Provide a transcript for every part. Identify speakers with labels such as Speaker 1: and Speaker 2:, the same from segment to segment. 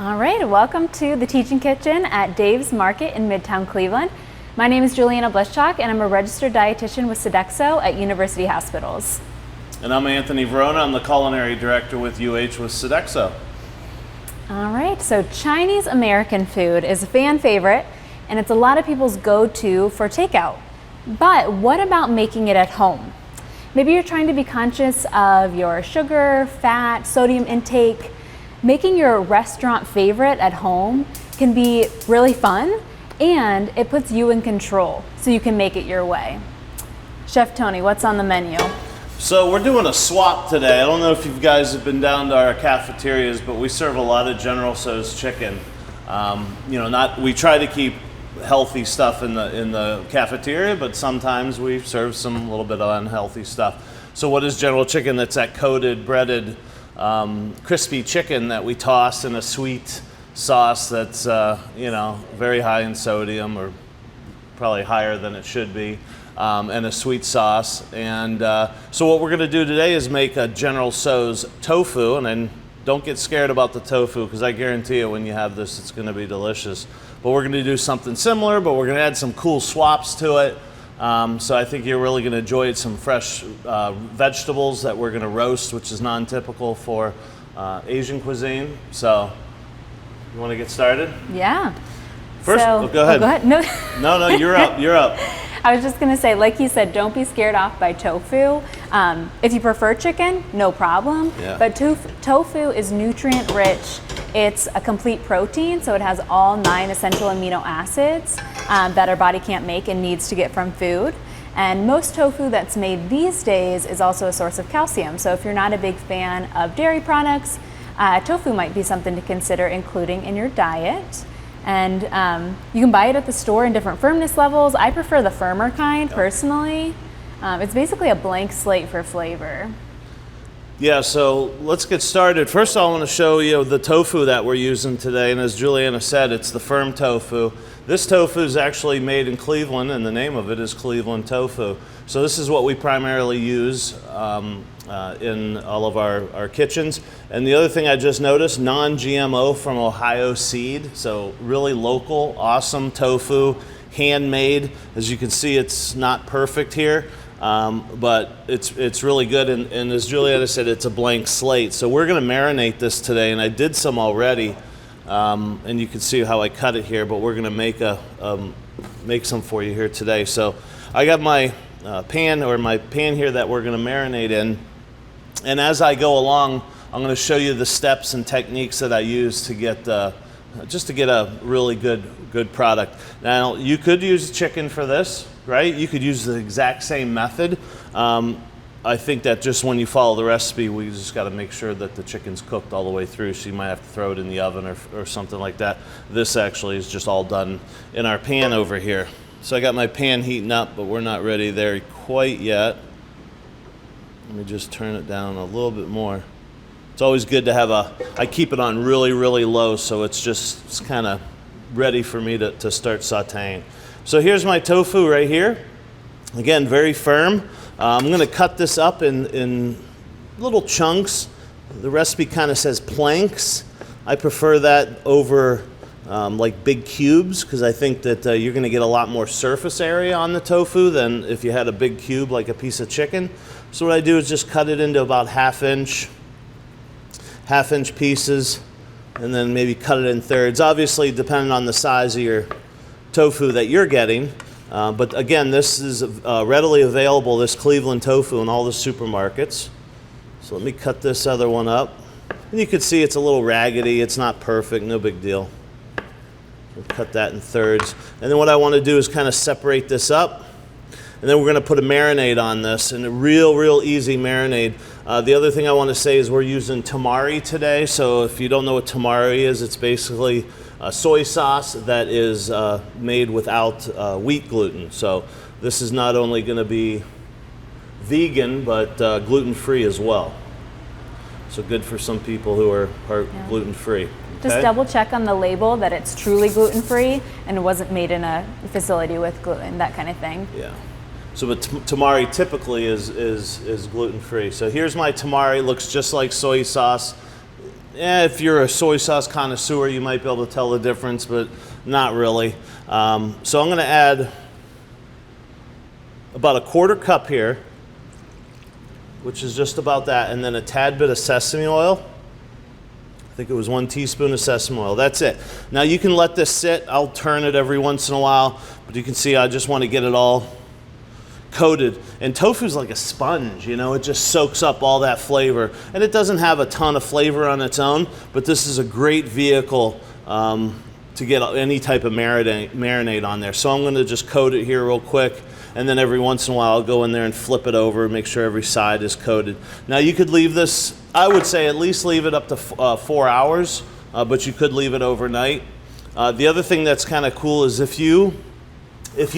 Speaker 1: All right, welcome to the Teaching Kitchen at Dave's Market in Midtown Cleveland. My name is Juliana Blischak and I'm a registered dietitian with Sodexo at University Hospitals.
Speaker 2: And I'm Anthony Verona. I'm the culinary director with UH with Sodexo.
Speaker 1: All right, so Chinese American food is a fan favorite and it's a lot of people's go-to for takeout. But what about making it at home? Maybe you're trying to be conscious of your sugar, fat, sodium intake. Making your restaurant favorite at home can be really fun and it puts you in control so you can make it your way. Chef Tony, what's on the menu?
Speaker 2: So we're doing a swap today. I don't know if you guys have been down to our cafeterias, but we serve a lot of General Tso's chicken. We try to keep healthy stuff in the cafeteria, but sometimes we serve some little bit of unhealthy stuff. So what is General Chicken? That's that coated, breaded, crispy chicken that we toss in a sweet sauce that's very high in sodium, or probably higher than it should be, and a sweet sauce. And so what we're going to do today is make a General Tso's tofu, and then don't get scared about the tofu because I guarantee you when you have this it's going to be delicious. But we're going to do something similar, but we're going to add some cool swaps to it. So I think you're really going to enjoy it. Some fresh vegetables that we're going to roast, which is non-typical for Asian cuisine. So you want to get started?
Speaker 1: Yeah.
Speaker 2: First, go ahead.
Speaker 1: Go ahead. No.
Speaker 2: No, you're up. You're up.
Speaker 1: I was just going to say, like you said, don't be scared off by tofu. If you prefer chicken, no problem.
Speaker 2: Yeah.
Speaker 1: But tofu is nutrient rich. It's a complete protein, so it has all 9 essential amino acids that our body can't make and needs to get from food. And most tofu that's made these days is also a source of calcium. So if you're not a big fan of dairy products, tofu might be something to consider including in your diet. And you can buy it at the store in different firmness levels. I prefer the firmer kind personally. It's basically a blank slate for flavor.
Speaker 2: Yeah, so let's get started. First of all, I want to show you the tofu that we're using today. And as Juliana said, it's the firm tofu. This tofu is actually made in Cleveland, and the name of it is Cleveland tofu. So this is what we primarily use in all of our kitchens. And the other thing I just noticed, non-GMO from Ohio seed. So really local, awesome tofu, handmade. As you can see, it's not perfect here. But it's really good, and as Juliana said, it's a blank slate. So we're going to marinate this today, and I did some already, and you can see how I cut it here. But we're going to make some for you here today. So I got my pan here that we're going to marinate in, and as I go along, I'm going to show you the steps and techniques that I use to get just to get a really good product. Now you could use chicken for this. Right? You could use the exact same method. I think that just when you follow the recipe, we just got to make sure that the chicken's cooked all the way through, so you might have to throw it in the oven or something like that. This actually is just all done in our pan over here. So I got my pan heating up, but we're not ready there quite yet. Let me just turn it down a little bit more. It's always good to have I keep it on really, really low, so it's kind of ready for me to start sauteing. So here's my tofu right here. Again, very firm. I'm going to cut this up in little chunks. The recipe kind of says planks. I prefer that over like big cubes because I think that you're going to get a lot more surface area on the tofu than if you had a big cube like a piece of chicken. So what I do is just cut it into about half-inch pieces, and then maybe cut it in thirds. Obviously, depending on the size of your tofu that you're getting, but again, this is readily available, this Cleveland tofu, in all the supermarkets. So let me cut this other one up, and you can see it's a little raggedy. It's not perfect, no big deal. We'll cut that in thirds, and then what I want to do is kind of separate this up, and then we're going to put a marinade on this, and a real easy marinade. The other thing I want to say is we're using tamari today. So if you don't know what tamari is, it's basically soy sauce that is made without wheat gluten. So this is not only going to be vegan, but gluten-free as well. So good for some people who are gluten-free. Okay?
Speaker 1: Just double check on the label that it's truly gluten-free and it wasn't made in a facility with gluten, that kind of thing.
Speaker 2: Yeah. So but tamari typically is gluten-free. So here's my tamari. Looks just like soy sauce. If you're a soy sauce connoisseur, you might be able to tell the difference, but not really. So I'm going to add about a quarter cup here, which is just about that, and then a tad bit of sesame oil. I think it was 1 teaspoon of sesame oil. That's it. Now you can let this sit. I'll turn it every once in a while, but you can see I just want to get it all coated. And tofu's like a sponge, you know, it just soaks up all that flavor. And it doesn't have a ton of flavor on its own, but this is a great vehicle to get any type of marinade on there. So I'm going to just coat it here real quick, and then every once in a while I'll go in there and flip it over and make sure every side is coated. Now you could leave this, I would say at least leave it up to 4 hours, but you could leave it overnight. The other thing that's kind of cool is if you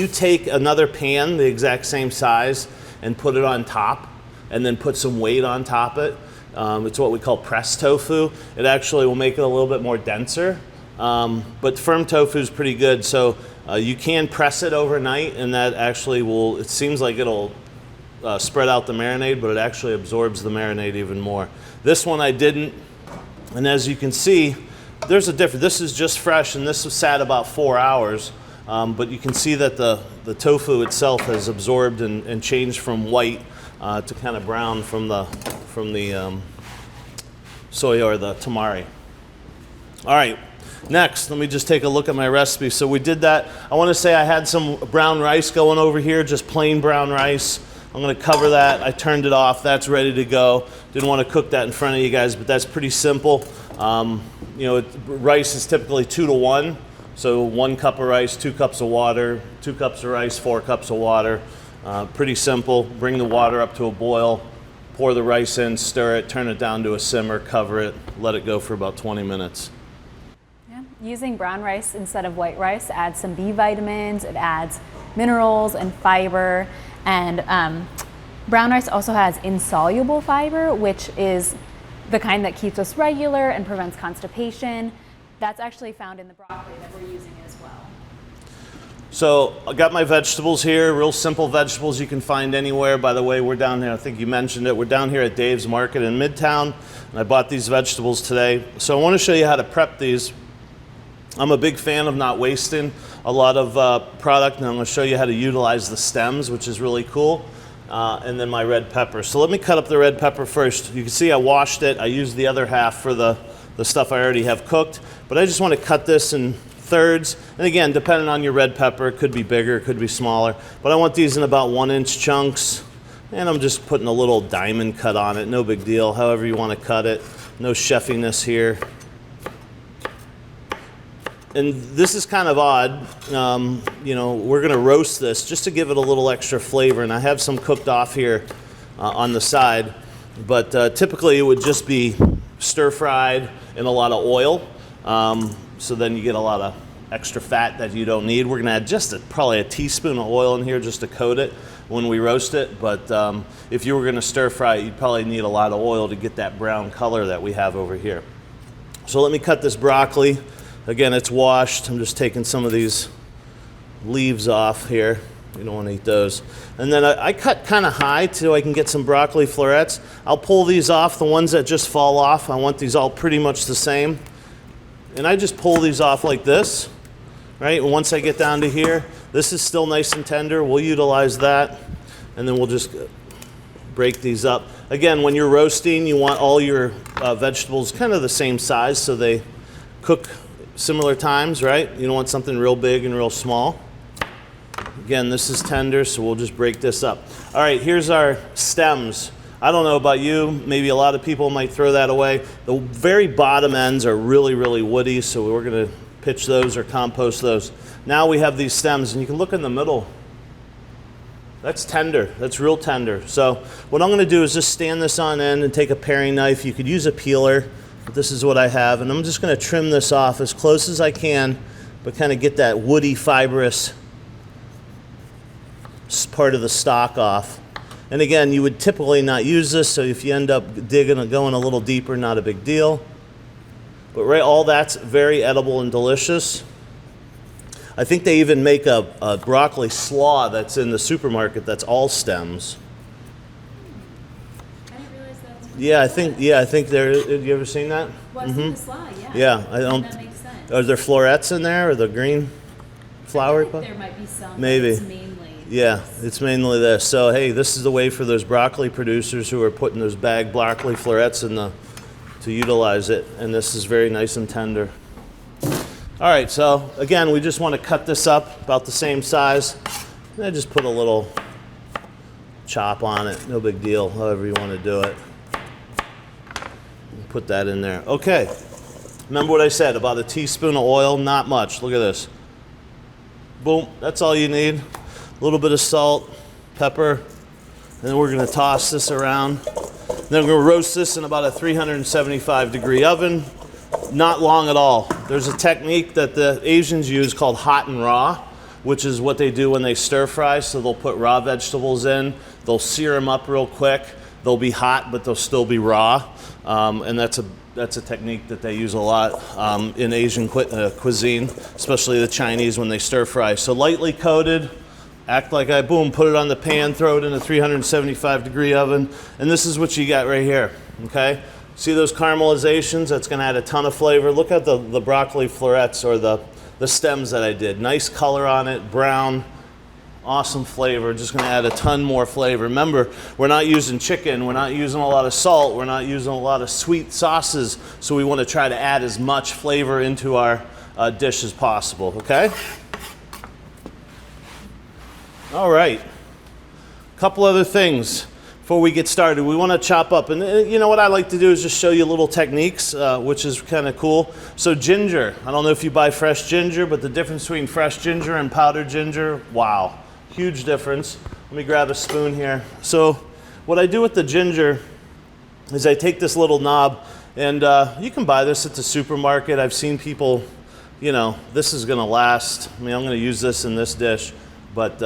Speaker 2: take another pan the exact same size and put it on top and then put some weight on top of it, it's what we call pressed tofu. It actually will make it a little bit more denser, but firm tofu is pretty good. So you can press it overnight, and that actually will, it seems like it'll spread out the marinade, but it actually absorbs the marinade even more. This one I didn't, and as you can see, there's a difference. This is just fresh, and this was sat about 4 hours. But you can see that the tofu itself has absorbed and changed from white to kind of brown from the soy or the tamari. All right, next, let me just take a look at my recipe. So we did that. I want to say I had some brown rice going over here, just plain brown rice. I'm going to cover that. I turned it off. That's ready to go. Didn't want to cook that in front of you guys, but that's pretty simple. You know, rice is typically 2 to 1. So 1 cup of rice, 2 cups of water, 2 cups of rice, 4 cups of water. Pretty simple. Bring the water up to a boil, pour the rice in, stir it, turn it down to a simmer, cover it, let it go for about 20 minutes.
Speaker 1: Yeah. Using brown rice instead of white rice adds some B vitamins, it adds minerals and fiber, and brown rice also has insoluble fiber, which is the kind that keeps us regular and prevents constipation. That's actually found in the broccoli that we're using as well.
Speaker 2: So I got my vegetables here, real simple vegetables you can find anywhere. By the way, we're down here, I think you mentioned it, we're down here at Dave's Market in Midtown, and I bought these vegetables today. So I want to show you how to prep these. I'm a big fan of not wasting a lot of product, and I'm going to show you how to utilize the stems, which is really cool, and then my red pepper. So let me cut up the red pepper first. You can see I washed it. I used the other half for the stuff I already have cooked, but I just want to cut this in thirds. And again, depending on your red pepper, it could be bigger, it could be smaller, but I want these in about 1-inch chunks, and I'm just putting a little diamond cut on it. No big deal, however you want to cut it. No chefiness here. And this is kind of odd. You know, we're going to roast this just to give it a little extra flavor, and I have some cooked off here on the side, but typically it would just be stir-fried in a lot of oil, so then you get a lot of extra fat that you don't need. We're going to add just probably a teaspoon of oil in here just to coat it when we roast it, but if you were going to stir-fry it, you'd probably need a lot of oil to get that brown color that we have over here. So let me cut this broccoli. Again, it's washed. I'm just taking some of these leaves off here. You don't want to eat those. And then I cut kind of high so I can get some broccoli florets. I'll pull these off, the ones that just fall off. I want these all pretty much the same. And I just pull these off like this, right? And once I get down to here, this is still nice and tender. We'll utilize that. And then we'll just break these up. Again, when you're roasting, you want all your vegetables kind of the same size so they cook similar times, right? You don't want something real big and real small. Again, this is tender, so we'll just break this up. All right, here's our stems. I don't know about you, maybe a lot of people might throw that away. The very bottom ends are really, really woody, so we're gonna pitch those or compost those. Now we have these stems, and you can look in the middle. That's tender, that's real tender. So what I'm gonna do is just stand this on end and take a paring knife. You could use a peeler, but this is what I have, and I'm just gonna trim this off as close as I can, but kind of get that woody, fibrous part of the stalk off. And again, you would typically not use this, so if you end up digging and going a little deeper, not a big deal. But right, all that's very edible and delicious. I think they even make a broccoli slaw that's in the supermarket that's all stems.
Speaker 1: I didn't realize
Speaker 2: Yeah, I think there. Have you ever seen that?
Speaker 1: Well, I've seen the slide, yeah.
Speaker 2: Yeah, I don't.
Speaker 1: That makes sense.
Speaker 2: Are there florets in there, or the green flowery part?
Speaker 1: There might be some.
Speaker 2: Maybe.
Speaker 1: It's mainly.
Speaker 2: Yeah, it's mainly this. So hey, this is the way for those broccoli producers who are putting those bagged broccoli florets in to utilize it, and this is very nice and tender. All right, so again, we just want to cut this up about the same size. And I just put a little chop on it, no big deal, however you want to do it. Put that in there. Okay, remember what I said, about a teaspoon of oil, not much. Look at this. Boom, that's all you need. A little bit of salt, pepper, and then we're going to toss this around. Then we're going to roast this in about a 375-degree oven. Not long at all. There's a technique that the Asians use called hot and raw, which is what they do when they stir fry. So they'll put raw vegetables in, they'll sear them up real quick, they'll be hot, but they'll still be raw. And that's a technique that they use a lot in Asian cuisine, especially the Chinese when they stir fry. So lightly coated, act like put it on the pan, throw it in a 375-degree oven, and this is what you got right here, okay? See those caramelizations? That's gonna add a ton of flavor. Look at the broccoli florets, or the stems that I did. Nice color on it, brown, awesome flavor. Just gonna add a ton more flavor. Remember, we're not using chicken, we're not using a lot of salt, we're not using a lot of sweet sauces, so we wanna try to add as much flavor into our dish as possible, okay? All right, a couple other things before we get started. We want to chop up, and you know what I like to do is just show you little techniques, which is kind of cool. So ginger, I don't know if you buy fresh ginger, but the difference between fresh ginger and powdered ginger, wow, huge difference. Let me grab a spoon here. So what I do with the ginger is I take this little knob, and you can buy this at the supermarket. I've seen people, you know, this is going to last. I mean, I'm going to use this in this dish. But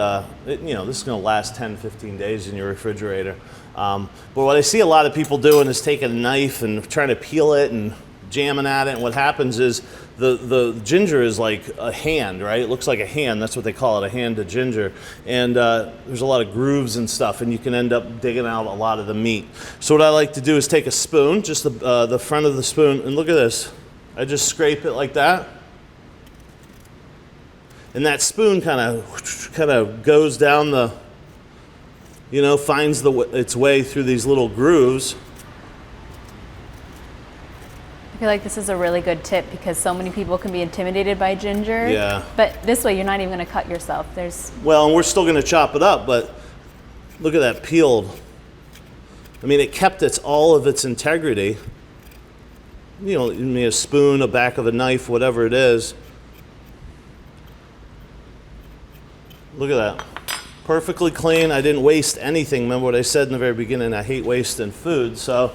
Speaker 2: you know, this is going to last 10, 15 days in your refrigerator. But what I see a lot of people doing is taking a knife and trying to peel it and jamming at it. And what happens is the ginger is like a hand, right? It looks like a hand. That's what they call it, a hand of ginger. And there's a lot of grooves and stuff, and you can end up digging out a lot of the meat. So what I like to do is take a spoon, just the front of the spoon, and look at this. I just scrape it like that. And that spoon kind of goes down the, you know, finds its way through these little grooves.
Speaker 1: I feel like this is a really good tip because so many people can be intimidated by ginger.
Speaker 2: Yeah.
Speaker 1: But this way, you're not even going to cut yourself.
Speaker 2: Well, and we're still going to chop it up, but look at that peeled. I mean, it kept all of its integrity. You know, a spoon, a back of a knife, whatever it is. Look at that. Perfectly clean. I didn't waste anything. Remember what I said in the very beginning, I hate wasting food, so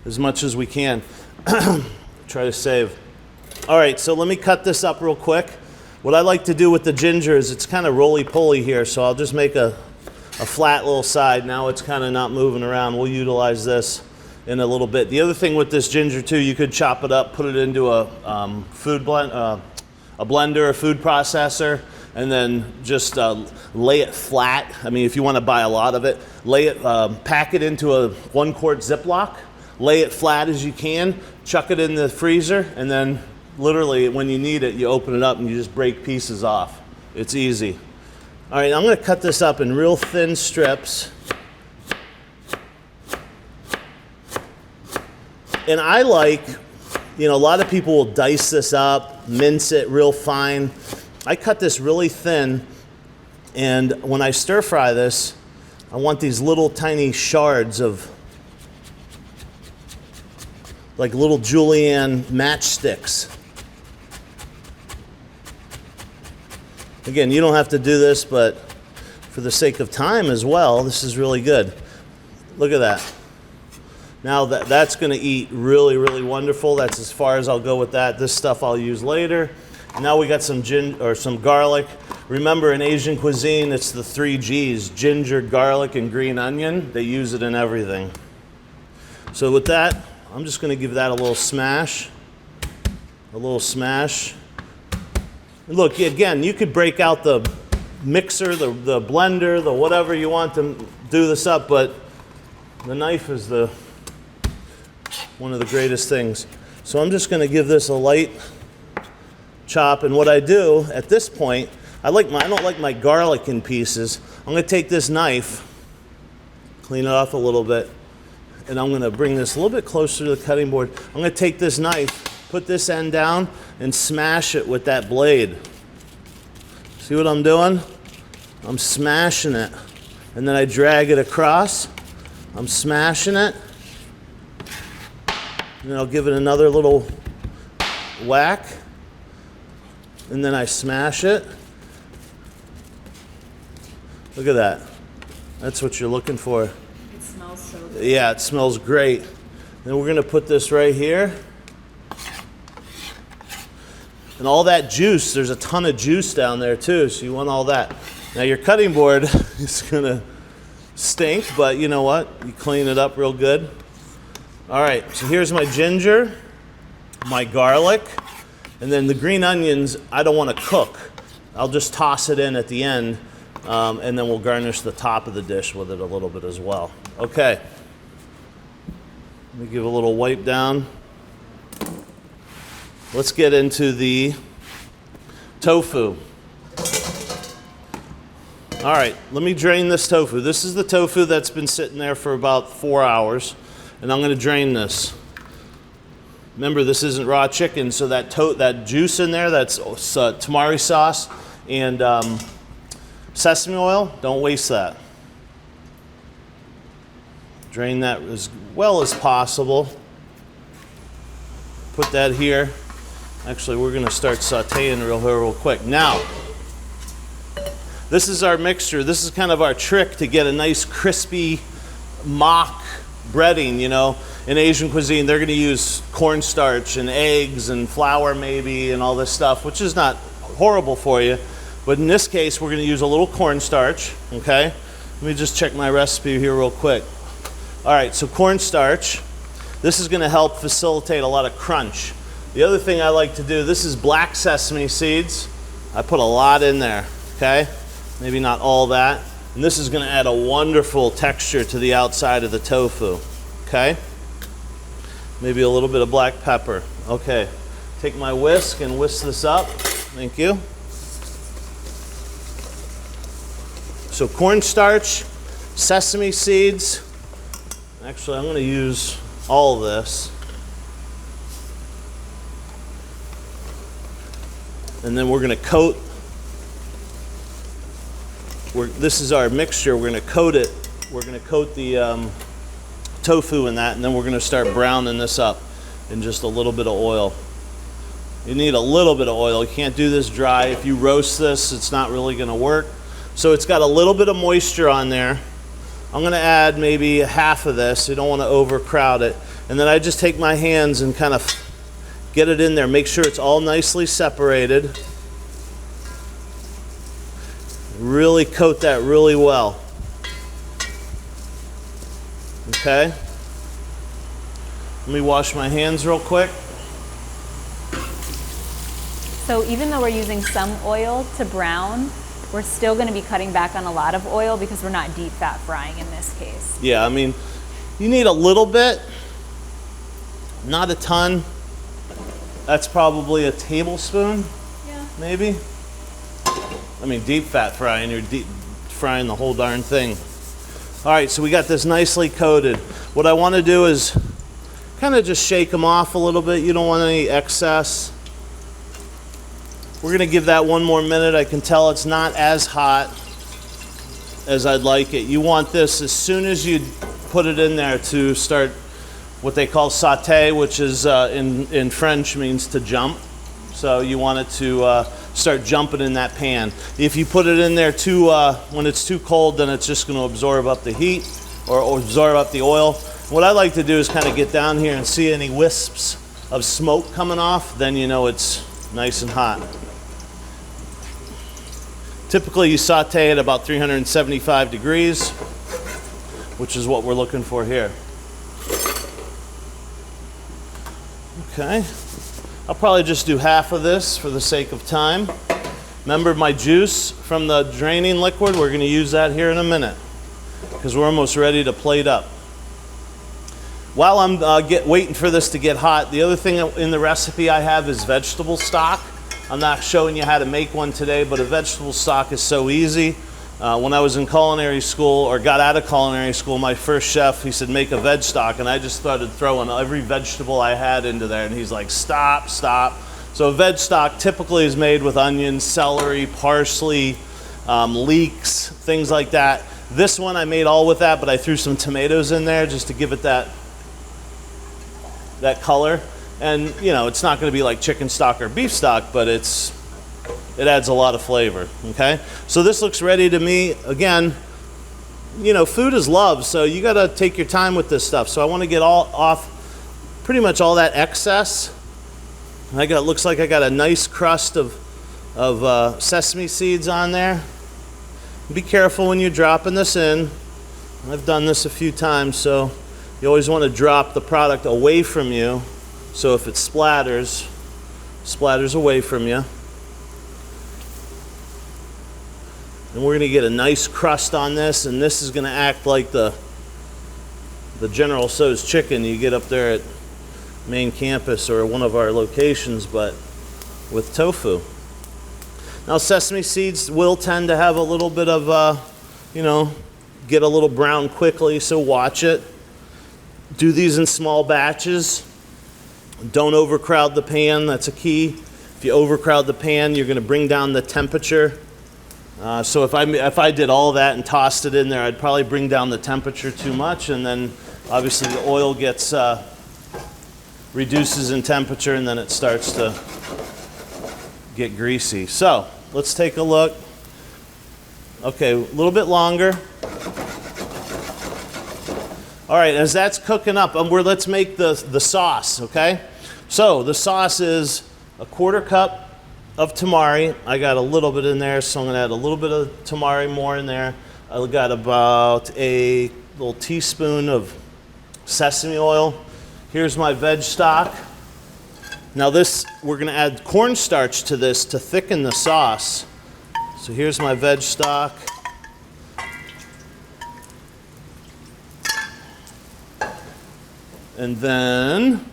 Speaker 2: as much as we can, try to save. All right, so let me cut this up real quick. What I like to do with the ginger is it's kind of roly-poly here, so I'll just make a flat little side. Now it's kind of not moving around. We'll utilize this in a little bit. The other thing with this ginger too, you could chop it up, put it into a blender, a food processor, and then just lay it flat. I mean, if you want to buy a lot of it, pack it into a 1-quart Ziploc, lay it flat as you can, chuck it in the freezer, and then literally when you need it, you open it up and you just break pieces off. It's easy. All right, I'm going to cut this up in real thin strips. And I like, you know, a lot of people will dice this up, mince it real fine. I cut this really thin, and when I stir fry this, I want these little tiny shards of, like little julienne matchsticks. Again, you don't have to do this, but for the sake of time as well, this is really good. Look at that. Now that's going to eat really, really wonderful. That's as far as I'll go with that. This stuff I'll use later. Now we got some garlic. Remember, in Asian cuisine, it's the 3 G's: ginger, garlic, and green onion. They use it in everything. So with that, I'm just going to give that a little smash. A little smash. And look, again, you could break out the mixer, the blender, the whatever you want to do this up, but the knife is the one of the greatest things. So I'm just gonna give this a light chop, and what I do at this point, I don't like my garlic in pieces. I'm gonna take this knife, clean it off a little bit, and I'm gonna bring this a little bit closer to the cutting board. I'm gonna take this knife, put this end down, and smash it with that blade. See what I'm doing? I'm smashing it. And then I drag it across. I'm smashing it. And then I'll give it another little whack. And then I smash it. Look at that. That's what you're looking for.
Speaker 1: It smells so good.
Speaker 2: Yeah, it smells great. Then we're gonna put this right here. And all that juice, there's a ton of juice down there too, so you want all that. Now your cutting board is gonna stink, but you know what? You clean it up real good. All right, so here's my ginger, my garlic, and then the green onions, I don't wanna cook. I'll just toss it in at the end, and then we'll garnish the top of the dish with it a little bit as well. Okay, let me give a little wipe down. Let's get into the tofu. All right, let me drain this tofu. This is the tofu that's been sitting there for about 4 hours, and I'm gonna drain this. Remember, this isn't raw chicken, so that juice in there, that's tamari sauce and sesame oil, don't waste that. Drain that as well as possible. Put that here. Actually, we're gonna start sauteing real quick. Now, this is our mixture. This is kind of our trick to get a nice crispy mock breading, you know. In Asian cuisine, they're gonna use cornstarch and eggs and flour maybe and all this stuff, which is not horrible for you. But in this case, we're gonna use a little cornstarch, okay? Let me just check my recipe here real quick. All right, so cornstarch. This is gonna help facilitate a lot of crunch. The other thing I like to do, this is black sesame seeds. I put a lot in there, okay? Maybe not all that. And this is gonna add a wonderful texture to the outside of the tofu, okay? Maybe a little bit of black pepper. Okay, take my whisk and whisk this up. Thank you. So cornstarch, sesame seeds. Actually, I'm gonna use all this. And then we're gonna coat, this is our mixture, we're gonna coat it. We're gonna coat the tofu in that, and then we're gonna start browning this up in just a little bit of oil. You need a little bit of oil. You can't do this dry. If you roast this, it's not really gonna work. So it's got a little bit of moisture on there. I'm gonna add maybe half of this. You don't wanna overcrowd it. And then I just take my hands and kind of get it in there. Make sure it's all nicely separated. Really coat that really well. Okay? Let me wash my hands real quick.
Speaker 1: So even though we're using some oil to brown, we're still going to be cutting back on a lot of oil because we're not deep fat frying in this case.
Speaker 2: Yeah, I mean, you need a little bit, not a ton. That's probably a tablespoon,
Speaker 1: Yeah.
Speaker 2: maybe. I mean, deep fat frying, you're deep frying the whole darn thing. All right, so we got this nicely coated. What I want to do is kind of just shake them off a little bit. You don't want any excess. We're gonna give that one more minute. I can tell it's not as hot as I'd like it. You want this as soon as you put it in there to start what they call sauté, which is in French means to jump. So you want it to start jumping in that pan. If you put it in there too, when it's too cold, then it's just gonna absorb up the heat or absorb up the oil. What I like to do is kind of get down here and see any wisps of smoke coming off, then you know it's nice and hot. Typically you saute at about 375 degrees, which is what we're looking for here. Okay, I'll probably just do half of this for the sake of time. Remember my juice from the draining liquid, we're gonna use that here in a minute because we're almost ready to plate up. While I'm waiting for this to get hot, the other thing in the recipe I have is vegetable stock. I'm not showing you how to make one today, but a vegetable stock is so easy. When I was in culinary school, or got out of culinary school, my first chef, he said, make a veg stock, and I just started throwing every vegetable I had into there, and he's like, stop, stop. So a veg stock typically is made with onions, celery, parsley, leeks, things like that. This one I made all with that, but I threw some tomatoes in there just to give it that color. And you know, it's not going to be like chicken stock or beef stock, but it adds a lot of flavor. Okay, so this looks ready to me. Again, you know, food is love, so you got to take your time with this stuff. So I want to get off pretty much all that excess. Looks like I got a nice crust of sesame seeds on there. Be careful when you're dropping this in. I've done this a few times, so you always want to drop the product away from you, so if it splatters away from you. And we're going to get a nice crust on this, and this is going to act like the General Tso's chicken you get up there at main campus or one of our locations, but with tofu. Now sesame seeds will tend to have a little bit of, you know, get a little brown quickly, so watch it. Do these in small batches. Don't overcrowd the pan, that's a key. If you overcrowd the pan, you're going to bring down the temperature. So if I did all that and tossed it in there, I'd probably bring down the temperature too much, and then obviously the oil gets reduces in temperature, and then it starts to get greasy. So let's take a look. Okay, a little bit longer. All right, as that's cooking up, let's make the sauce, okay? So the sauce is a 1/4 cup of tamari. I got a little bit in there, so I'm gonna add a little bit of tamari more in there. I got about a little teaspoon of sesame oil. Here's my veg stock. Now this, we're gonna add cornstarch to this to thicken the sauce. So here's my veg stock. And then,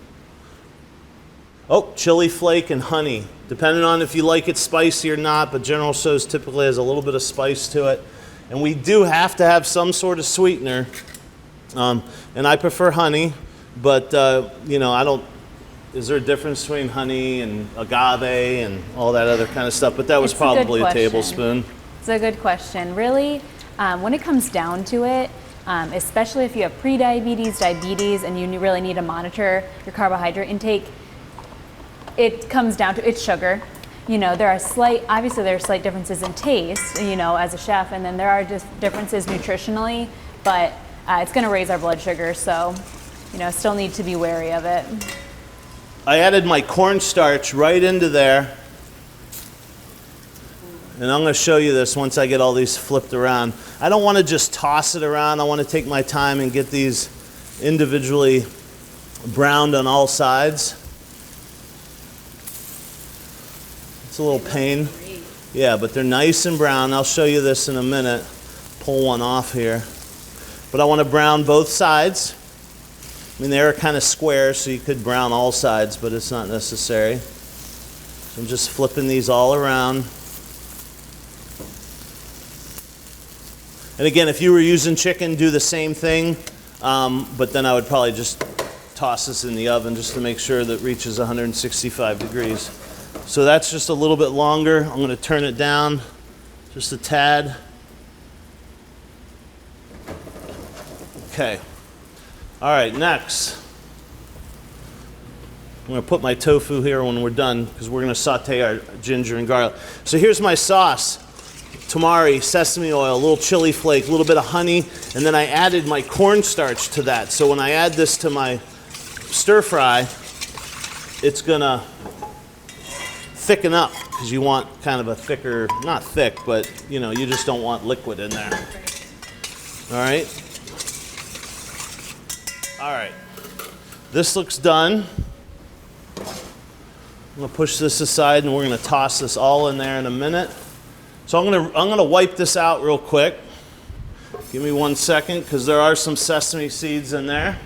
Speaker 2: chili flake and honey. Depending on if you like it spicy or not, but General Tso's typically has a little bit of spice to it. And we do have to have some sort of sweetener. And I prefer honey, but you know, is there a difference between honey and agave and all that other kind of stuff? But that was probably a tablespoon.
Speaker 1: It's a good question. Really, when it comes down to it, especially if you have pre-diabetes, diabetes, and you really need to monitor your carbohydrate intake, it comes down to it's sugar. You know, obviously there are slight differences in taste, you know, as a chef, and then there are just differences nutritionally, but it's going to raise our blood sugar, so, you know, still need to be wary of it.
Speaker 2: I added my cornstarch right into there. And I'm going to show you this once I get all these flipped around. I don't want to just toss it around. I want to take my time and get these individually browned on all sides. It's a little pain. Yeah, but they're nice and brown. I'll show you this in a minute. Pull one off here. But I want to brown both sides. I mean, they're kind of square, so you could brown all sides, but it's not necessary. So I'm just flipping these all around. And again, if you were using chicken, do the same thing, but then I would probably just toss this in the oven just to make sure that it reaches 165 degrees. So that's just a little bit longer. I'm going to turn it down just a tad. Okay. All right, next. I'm going to put my tofu here when we're done because we're going to saute our ginger and garlic. So here's my sauce. Tamari, sesame oil, a little chili flake, a little bit of honey, and then I added my cornstarch to that. So when I add this to my stir fry, it's gonna thicken up because you want kind of a thicker, not thick, but you know, you just don't want liquid in there. All right. All right. This looks done. I'm gonna push this aside and we're gonna toss this all in there in a minute. So I'm gonna wipe this out real quick. Give me 1 second because there are some sesame seeds in there.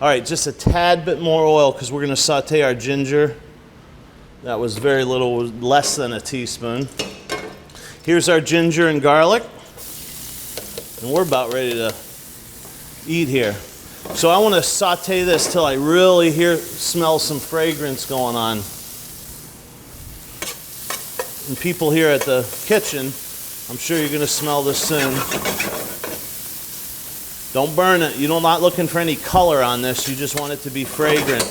Speaker 2: All right, just a tad bit more oil because we're going to saute our ginger. That was very little, less than a teaspoon. Here's our ginger and garlic. And we're about ready to eat here. So I want to saute this till I really smell some fragrance going on. And people here at the kitchen, I'm sure you're going to smell this soon. Don't burn it. You're not looking for any color on this. You just want it to be fragrant.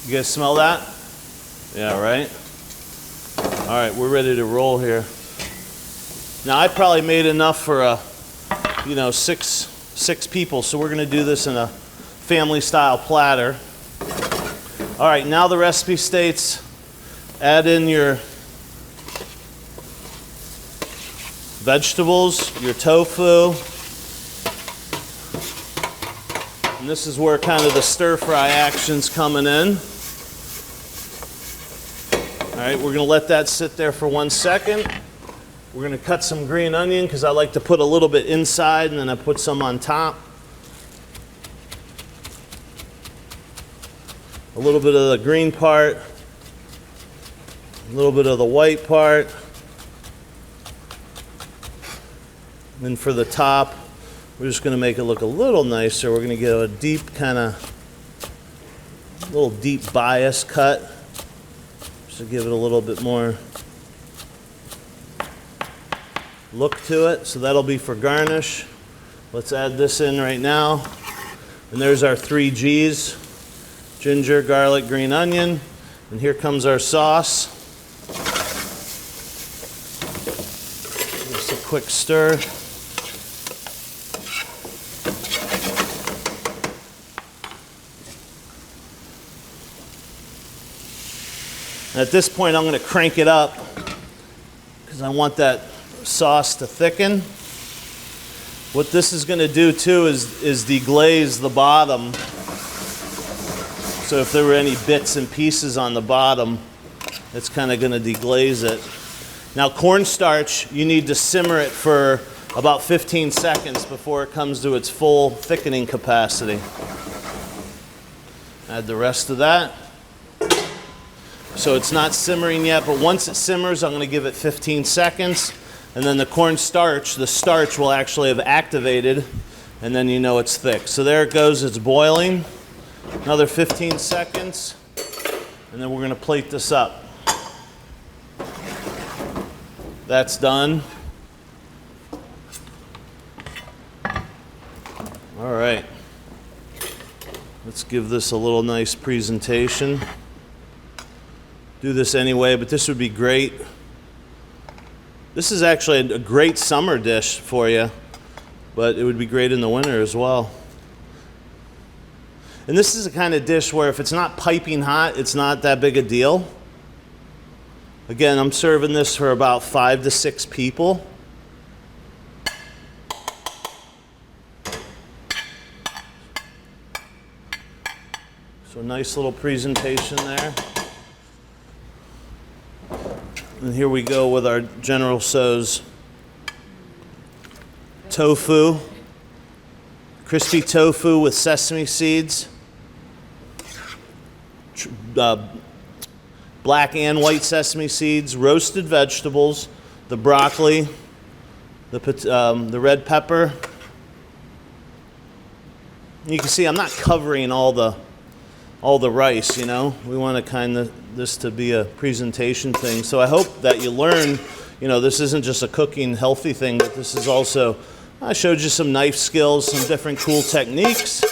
Speaker 2: You guys smell that? Yeah, right? All right, we're ready to roll here. Now, I probably made enough for six people, so we're going to do this in a family-style platter. All right, now the recipe states add in your vegetables, your tofu, and this is where kind of the stir-fry action's coming in. All right, we're going to let that sit there for 1 second. We're going to cut some green onion because I like to put a little bit inside and then I put some on top. A little bit of the green part, a little bit of the white part. And then for the top, we're just going to make it look a little nicer. We're going to get a deep little deep bias cut. Just to give it a little bit more look to it. So that'll be for garnish. Let's add this in right now. And there's our 3 G's. Ginger, garlic, green onion. And here comes our sauce. Just a quick stir. At this point, I'm going to crank it up because I want that sauce to thicken. What this is going to do too is deglaze the bottom. So if there were any bits and pieces on the bottom, it's kind of going to deglaze it. Now cornstarch, you need to simmer it for about 15 seconds before it comes to its full thickening capacity. Add the rest of that. So it's not simmering yet, but once it simmers, I'm going to give it 15 seconds. And then the cornstarch, the starch will actually have activated, and then you know it's thick. So there it goes, it's boiling. Another 15 seconds, and then we're going to plate this up. That's done. All right. Let's give this a little nice presentation. Do this anyway, but this would be great. This is actually a great summer dish for you, but it would be great in the winter as well. And this is a kind of dish where if it's not piping hot, it's not that big a deal. Again, I'm serving this for about 5 to 6 people. So nice little presentation there. And here we go with our General Tso's tofu. Crispy tofu with sesame seeds. Black and white sesame seeds, roasted vegetables, the broccoli, the red pepper. You can see I'm not covering all the rice, you know. We want to kind of this to be a presentation thing. So I hope that you learn, you know, this isn't just a cooking healthy thing, but this is also, I showed you some knife skills, some different cool techniques.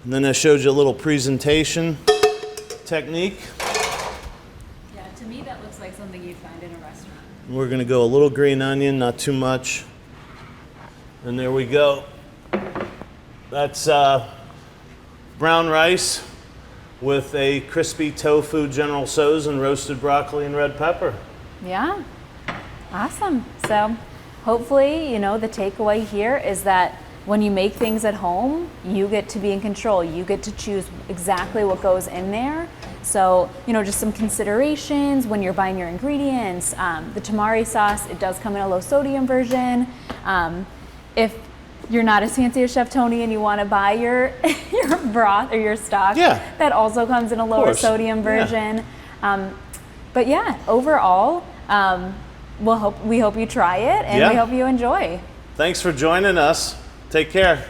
Speaker 2: And then I showed you a little presentation technique.
Speaker 1: Yeah, to me that looks like something you'd find in a restaurant.
Speaker 2: And we're going to go a little green onion, not too much. And there we go. That's brown rice with a crispy tofu General Tso's and roasted broccoli and red pepper.
Speaker 1: Yeah, awesome. So hopefully, you know, the takeaway here is that when you make things at home, you get to be in control. You get to choose exactly what goes in there. So, you know, just some considerations when you're buying your ingredients. The tamari sauce, it does come in a low sodium version. If you're not as fancy as Chef Tony and you want to buy your your broth or your stock,
Speaker 2: Yeah.
Speaker 1: that also comes in a lower
Speaker 2: course.
Speaker 1: sodium version. But yeah, overall, we hope you try it, and we hope you enjoy.
Speaker 2: Thanks for joining us. Take care.